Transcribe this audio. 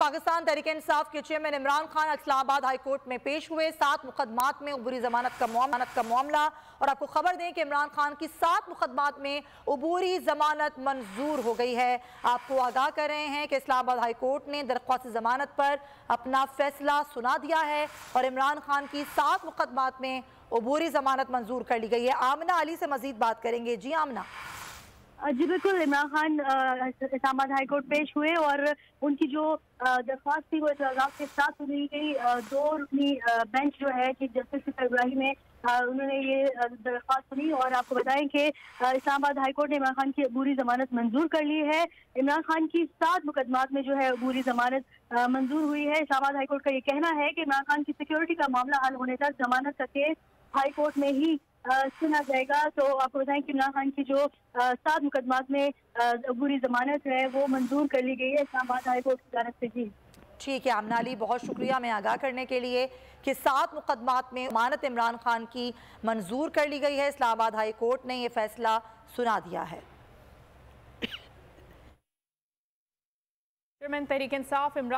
पाकिस्तान तहरीक इंसाफ के chairman Imran Khan Islamabad high court में पेश हुए। 7 मुकदमात में अबूरी जमानत का मामला। और आपको खबर दें कि इमरान खान की 7 मुकदमात में अबूरी जमानत मंजूर हो गई है। आपको आगाह कर रहे हैं कि इस्लामाबाद हाई कोर्ट ने दरख्वास्त जमानत पर अपना फैसला सुना दिया है और इमरान खान की 7 मुकदमात में अबूरी जमानत मंजूर कर ली गई है। आमना अली से मजीद बात करेंगे। जी आमना। जी बिल्कुल, इमरान खान इस्लामाबाद हाई कोर्ट पेश हुए और उनकी जो दरख्वास्त थी वो इतराज़ात के साथ सुनी गई। 2 रुकनी बेंच जो है चीफ जस्टिस की सरबराही में उन्होंने ये दरख्वास्त सुनी और आपको बताएं कि इस्लामाबाद हाई कोर्ट ने इमरान खान की अबूरी जमानत मंजूर कर ली है। इमरान खान की 7 मुकदमात में जो है अबूरी जमानत मंजूर हुई है। इस्लामाबाद हाई कोर्ट का ये कहना है कि इमरान खान की सिक्योरिटी का मामला हल होने तक जमानत का केस हाई कोर्ट में ही सुना जाएगा। तो आपको बताएं कि इमरान खान की जो 7 मुकदमात में अबूरी जमानत है वो मंजूर कर ली गई है इस्लामाबाद हाई कोर्ट की तरफ से। जी ठीक है आमना अली, बहुत शुक्रिया हमें आगाह करने के लिए कि 7 मुकदमात में जमानत इमरान खान की मंजूर कर ली गई है। इस्लामाबाद हाई कोर्ट ने यह फैसला सुना दिया है। चेयरमैन तहरीक इंसाफ इमरान